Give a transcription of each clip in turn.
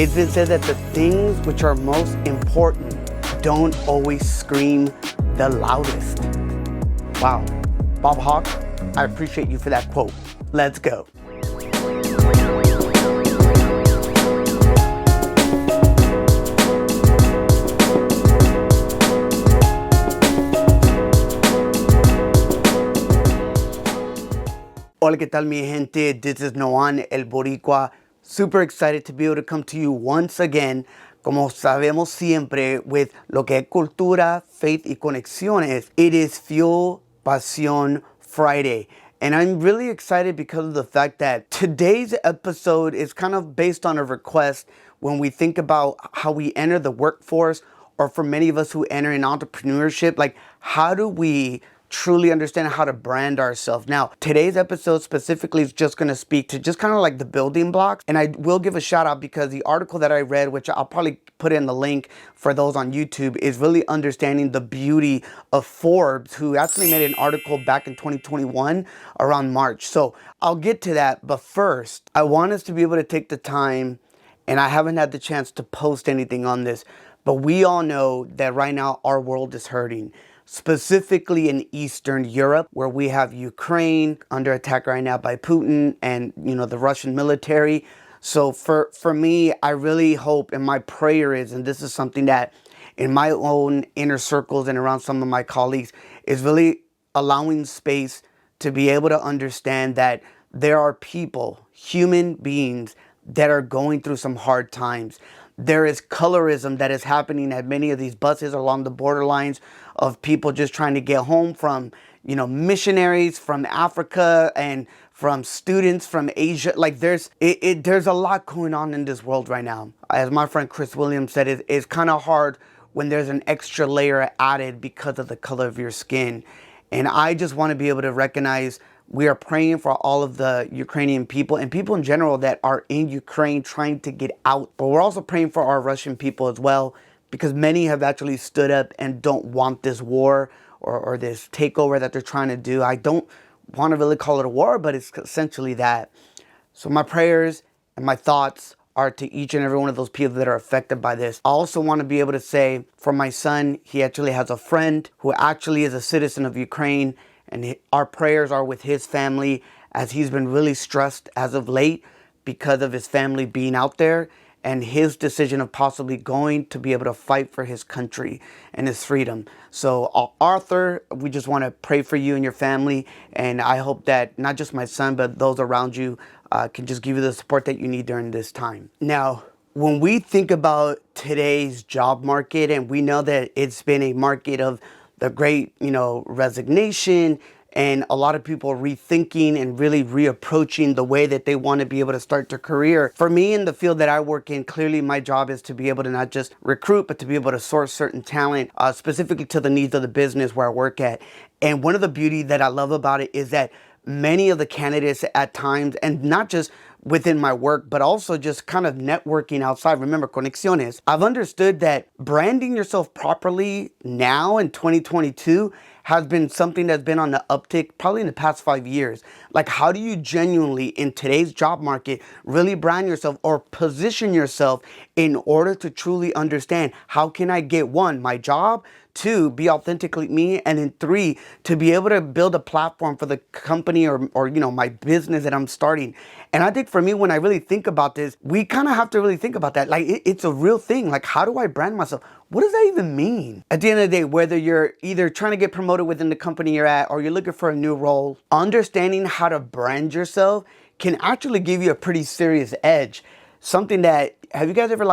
It's been said that the things which are most important don't always scream the loudest. Wow. Bob Hawk, I appreciate you for that quote. Let's go. Hola, ¿qué tal mi gente? This is Noan El Boricua. Super excited to be able to come to you once again, como sabemos siempre, with lo que es cultura, faith y conexiones. It is Fuel, Pasión Friday. And I'm really excited because of the fact that today's episode is kind of based on a request when we think about how we enter the workforce, or for many of us who enter in entrepreneurship, like how do we truly understand how to brand ourselves. Now, today's episode specifically is just going to speak to just kind of like the building blocks. And I will give a shout out because the article that I read, which I'll probably put in the link for those on YouTube, is really understanding the beauty of Forbes, who actually made an article back in 2021 around March. So I'll get to that. But first, I want us to be able to take the time, and I haven't had the chance to post anything on this, but we all know that right now our world is hurting. Specifically in Eastern Europe, where we have Ukraine under attack right now by Putin and, the Russian military. So for me, I really hope, and my prayer is, and this is something that in my own inner circles and around some of my colleagues, is really allowing space to be able to understand that there are people, human beings, that are going through some hard times. There is colorism that is happening at many of these buses along the borderlines of people just trying to get home from, missionaries from Africa and from students from Asia. Like there's a lot going on in this world right now. As my friend Chris Williams said, it's kind of hard when there's an extra layer added because of the color of your skin. And I just want to be able to recognize we are praying for all of the Ukrainian people and people in general that are in Ukraine trying to get out. But we're also praying for our Russian people as well, because many have actually stood up and don't want this war or this takeover that they're trying to do. I don't want to really call it a war, but it's essentially that. So my prayers and my thoughts are to each and every one of those people that are affected by this. I also want to be able to say for my son, he actually has a friend who actually is a citizen of Ukraine, and our prayers are with his family as he's been really stressed as of late because of his family being out there and his decision of possibly going to be able to fight for his country and his freedom. So Arthur, we just want to pray for you and your family. And I hope that not just my son, but those around you can just give you the support that you need during this time. Now, when we think about today's job market, and we know that it's been a market of the great, resignation, and a lot of people rethinking and really reapproaching the way that they want to be able to start their career. For me, in the field that I work in, clearly my job is to be able to not just recruit, but to be able to source certain talent, specifically to the needs of the business where I work at. And one of the beauty that I love about it is that many of the candidates at times, and not just within my work, but also just kind of networking outside. Remember, conexiones. I've understood that branding yourself properly now in 2022 has been something that's been on the uptick probably in the past 5 years. Like, how do you genuinely, in today's job market, really brand yourself or position yourself in order to truly understand how can I get, one, my job, two, be authentically me, and then three, to be able to build a platform for the company or my business that I'm starting. And I think for me, when I really think about this, we kind of have to really think about that. Like, it's a real thing. Like, how do I brand myself? What does that even mean? At the end of the day, whether you're either trying to get promoted within the company you're at or you're looking for a new role, understanding how to brand yourself can actually give you a pretty serious edge. Something that, have you guys ever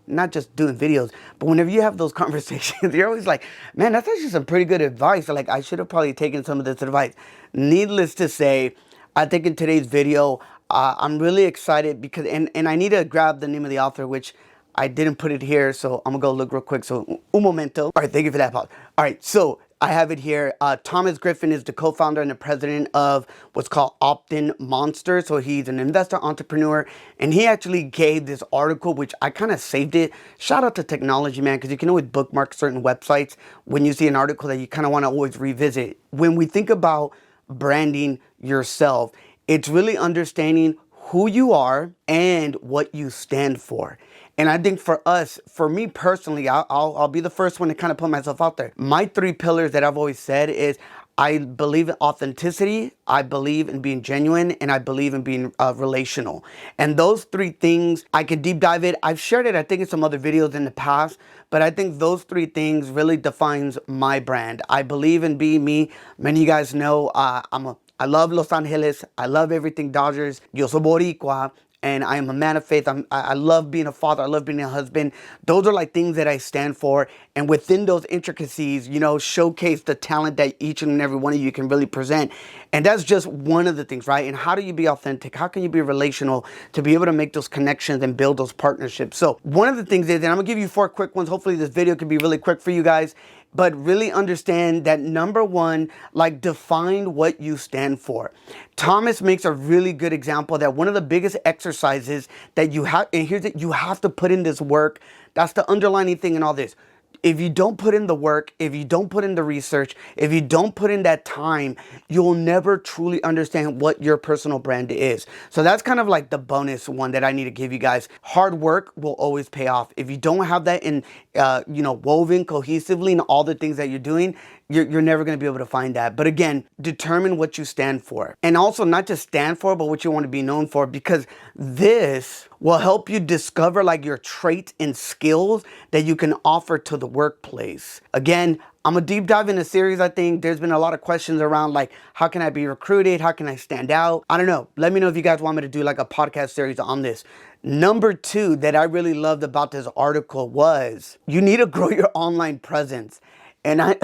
not just doing videos, but whenever you have those conversations, you're always like, man, that's actually some pretty good advice. Like, I should have probably taken some of this advice. Needless to say, I think in today's video, I'm really excited because, and I need to grab the name of the author, which I didn't put it here, so I'm gonna go look real quick. So, un momento. All right, thank you for that, Paul. All right, so I have it here. Thomas Griffin is the co-founder and the president of what's called Opt-in Monster. So he's an investor entrepreneur, and he actually gave this article, which I kind of saved it. Shout out to technology, man, because you can always bookmark certain websites when you see an article that you kind of want to always revisit. When we think about branding yourself, it's really understanding who you are and what you stand for. And I think for us, for me personally, I'll be the first one to kind of put myself out there. My 3 pillars that I've always said is I believe in authenticity, I believe in being genuine, and I believe in being relational. And those 3 things, I could deep dive it. I've shared it, I think, in some other videos in the past, but I think those 3 things really defines my brand. I believe in being me. Many of you guys know I love Los Angeles. I love everything Dodgers. Yo soy Boricua. And I am a man of faith. I love being a father. I love being a husband. Those are like things that I stand for. And within those intricacies, you know, showcase the talent that each and every one of you can really present. And that's just one of the things, right? And how do you be authentic? How can you be relational to be able to make those connections and build those partnerships? So one of the things is, and I'm going to give you 4 quick ones. Hopefully this video can be really quick for you guys. But really understand that number 1, like define what you stand for. Thomas makes a really good example that one of the biggest exercises that you have, and here's it, you have to put in this work. That's the underlining thing in all this. If you don't put in the work, if you don't put in the research, if you don't put in that time, you'll never truly understand what your personal brand is. So that's kind of like the bonus one that I need to give you guys. Hard work will always pay off. If you don't have that in, woven cohesively in all the things that you're doing, you're never going to be able to find that. But again, determine what you stand for. And also not just stand for, but what you want to be known for, because this will help you discover like your traits and skills that you can offer to the workplace. Again, I'm a deep dive in a series. I think there's been a lot of questions around like, how can I be recruited? How can I stand out? I don't know. Let me know if you guys want me to do like a podcast series on this. Number 2 that I really loved about this article was you need to grow your online presence. And I,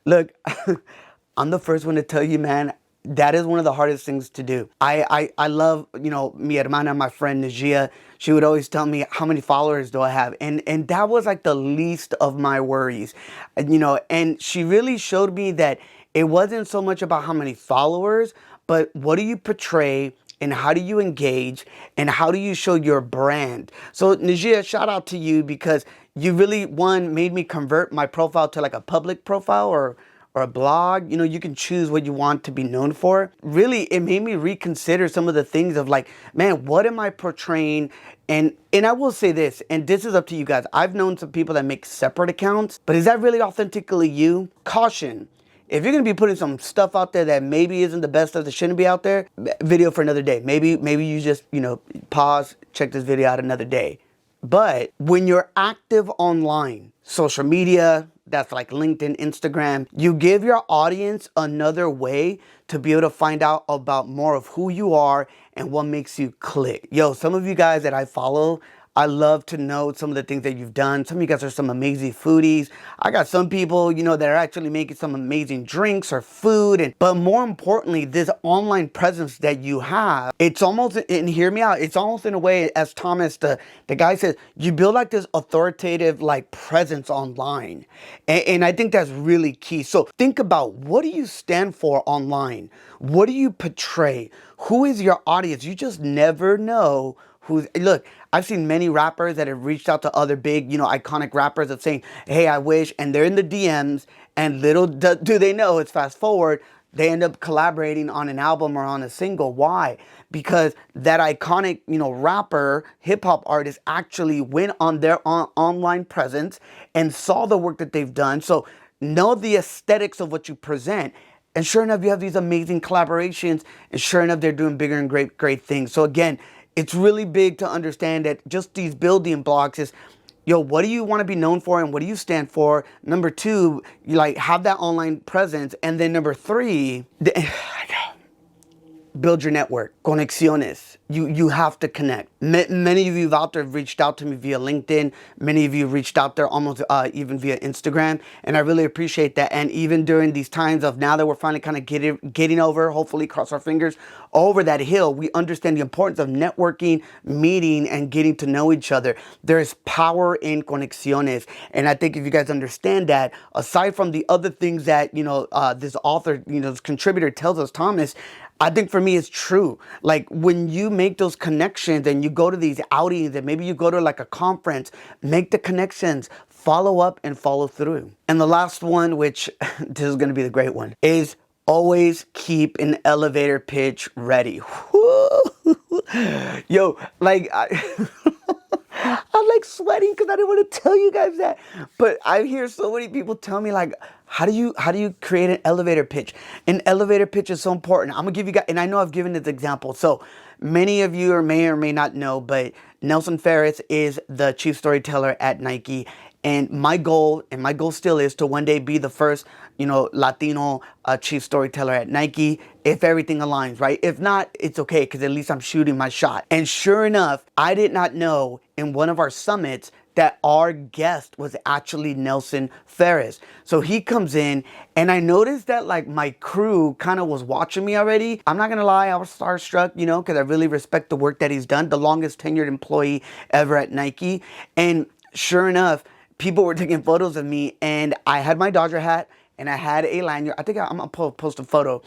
look, I'm the first one to tell you, man, that is one of the hardest things to do. I love, mi hermana, my friend Najia. She would always tell me, how many followers do I have? And that was like the least of my worries, and she really showed me that it wasn't so much about how many followers, but what do you portray and how do you engage and how do you show your brand? So Najia, shout out to you because you really, made me convert my profile to like a public profile or a blog. You can choose what you want to be known for. Really, it made me reconsider some of the things of like, man, what am I portraying? And I will say this, and this is up to you guys. I've known some people that make separate accounts, but is that really authentically you? Caution. If you're going to be putting some stuff out there that maybe isn't the best stuff that shouldn't be out there, video for another day. Maybe you just, pause, check this video out another day. But when you're active online, social media, that's like LinkedIn, Instagram, you give your audience another way to be able to find out about more of who you are and what makes you click. Yo, some of you guys that I follow, I love to know some of the things that you've done. Some of you guys are some amazing foodies. I got some people, that are actually making some amazing drinks or food. But more importantly, this online presence that you have, it's almost, and hear me out, it's almost in a way, as Thomas, the guy says, you build like this authoritative like presence online. And I think that's really key. So think about, what do you stand for online? What do you portray? Who is your audience? You just never know look, I've seen many rappers that have reached out to other big, iconic rappers of saying, hey, I wish, and they're in the DMs, and little do they know, it's fast forward, they end up collaborating on an album or on a single. Why? Because that iconic, rapper, hip hop artist actually went on their online presence and saw the work that they've done. So know the aesthetics of what you present. And sure enough, you have these amazing collaborations, and sure enough, they're doing bigger and great things. So again, it's really big to understand that just these building blocks is, what do you want to be known for and what do you stand for? Number 2, you have that online presence. And then number 3, build your network. Conexiones. You have to connect. Many of you out there have reached out to me via LinkedIn. Many of you reached out there almost even via Instagram. And I really appreciate that. And even during these times of now that we're finally kind of getting over, hopefully cross our fingers, over that hill, we understand the importance of networking, meeting, and getting to know each other. There is power in conexiones. And I think if you guys understand that, aside from the other things that, this author, this contributor tells us, Thomas, I think for me it's true. Like when you make those connections and you go to these outings and maybe you go to like a conference, make the connections, follow up and follow through. And the last one, which this is going to be the great one, is always keep an elevator pitch ready. Woo! Yo, like I'm like sweating because I didn't want to tell you guys that. But I hear so many people tell me like, how do you create an elevator pitch? An elevator pitch is so important. I'm gonna give you guys, and I know I've given this example. So many of you may or may not know, but Nelson Ferris is the chief storyteller at Nike. And my goal still is to one day be the first, Latino chief storyteller at Nike, if everything aligns, right? If not, it's okay, because at least I'm shooting my shot. And sure enough, I did not know in one of our summits that our guest was actually Nelson Ferris. So he comes in, and I noticed that like my crew kind of was watching me already. I'm not gonna lie, I was starstruck, because I really respect the work that he's done, the longest tenured employee ever at Nike. And sure enough, people were taking photos of me, and I had my Dodger hat and I had a lanyard. I think I'm gonna post a photo.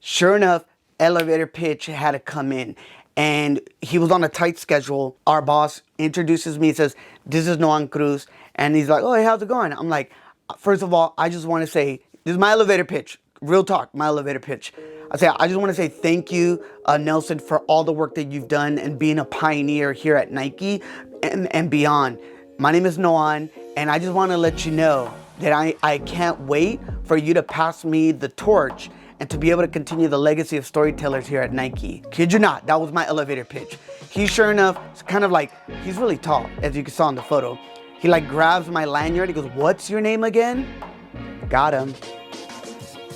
Sure enough, elevator pitch had to come in, and he was on a tight schedule. Our boss introduces me, says, "This is Noan Cruz," and he's like, "Oh, hey, how's it going?" I'm like, first of all, I just want to say, this is my elevator pitch. Real talk, my elevator pitch. I just want to say thank you, Nelson, for all the work that you've done and being a pioneer here at Nike and beyond. My name is Noan, and I just want to let you know that I can't wait for you to pass me the torch and to be able to continue the legacy of storytellers here at Nike. Kid you not, that was my elevator pitch. He sure enough, kind of like, he's really tall, as you saw in the photo. He like grabs my lanyard, he goes, "What's your name again?" Got him.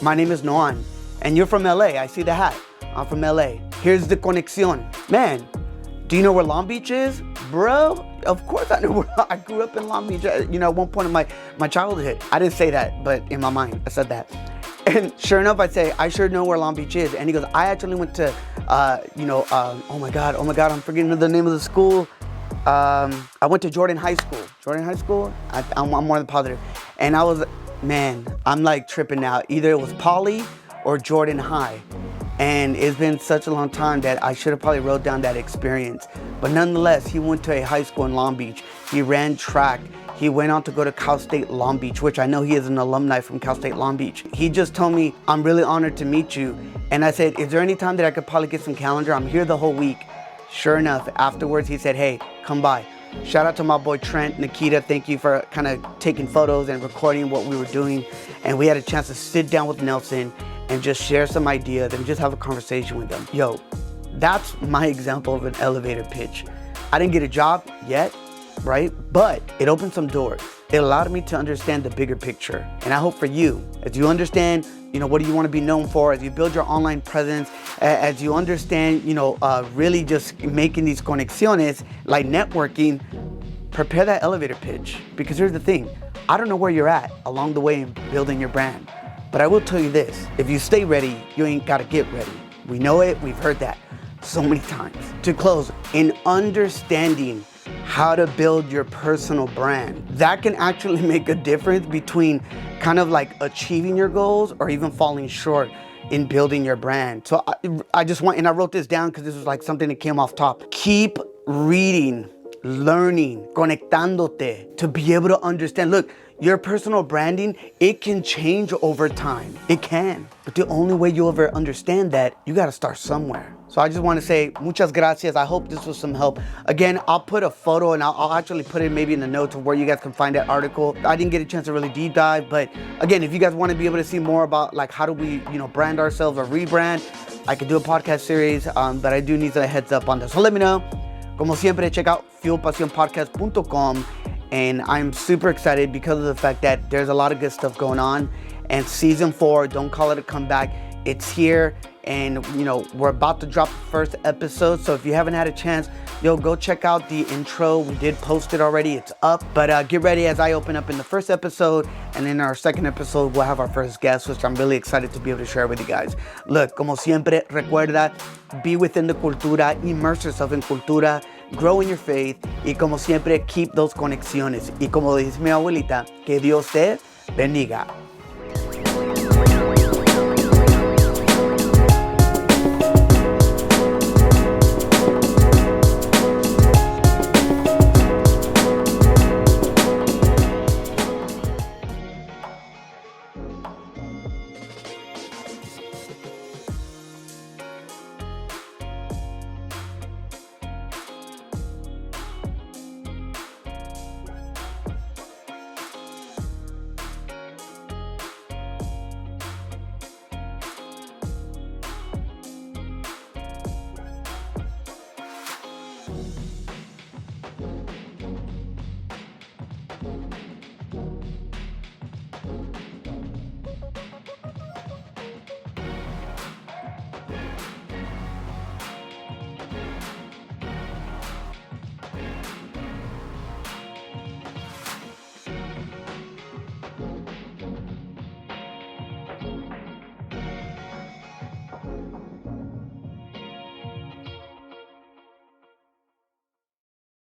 My name is Noan, and you're from LA, I see the hat. I'm from LA. Here's the conexión. Man, do you know where Long Beach is? Bro, of course I know where I grew up in Long Beach, at one point in my childhood. I didn't say that, but in my mind, I said that. And sure enough, I say, I sure know where Long Beach is. And he goes, I actually went to, oh my God, I'm forgetting the name of the school. I went to Jordan High School. Jordan High School? I'm more than positive. And I was, man, I'm like tripping now. Either it was Poly or Jordan High. And it's been such a long time that I should have probably wrote down that experience. But nonetheless, he went to a high school in Long Beach. He ran track. He went on to go to Cal State Long Beach, which I know he is an alumni from Cal State Long Beach. He just told me, "I'm really honored to meet you." And I said, "Is there any time that I could probably get some calendar? I'm here the whole week." Sure enough, afterwards he said, "Hey, come by." Shout out to my boy Trent, Nikita. Thank you for kind of taking photos and recording what we were doing. And we had a chance to sit down with Nelson and just share some ideas and just have a conversation with them. Yo, that's my example of an elevator pitch. I didn't get a job yet, right? But it opened some doors. It allowed me to understand the bigger picture. And I hope for you, as you understand, what do you want to be known for, as you build your online presence, as you understand, really just making these conexiones, like networking, prepare that elevator pitch. Because here's the thing, I don't know where you're at along the way in building your brand. But I will tell you this, if you stay ready, you ain't gotta get ready. We know it, we've heard that so many times. To close, in understanding how to build your personal brand, that can actually make a difference between kind of like achieving your goals or even falling short in building your brand. So I just want, and I wrote this down because this was like something that came off top. Keep reading, learning, conectándote to be able to understand. Look, your personal branding, it can change over time. It can. But the only way you'll ever understand that, you gotta start somewhere. So I just want to say, muchas gracias. I hope this was some help. Again, I'll put a photo and I'll actually put it maybe in the notes of where you guys can find that article. I didn't get a chance to really deep dive, but again, if you guys want to be able to see more about like how do we, brand ourselves or rebrand, I could do a podcast series, but I do need a heads up on this. So let me know. Como siempre, check out fuelpasionpodcast.com. And I'm super excited because of the fact that there's a lot of good stuff going on. And season 4, don't call it a comeback, it's here. And, we're about to drop the first episode. So if you haven't had a chance, go check out the intro. We did post it already. It's up. But get ready as I open up in the first episode. And in our second episode, we'll have our first guest, which I'm really excited to be able to share with you guys. Look, como siempre, recuerda, be within the cultura, immerse yourself in cultura, grow in your faith. Y como siempre, keep those conexiones. Y como dice mi abuelita, que Dios te bendiga.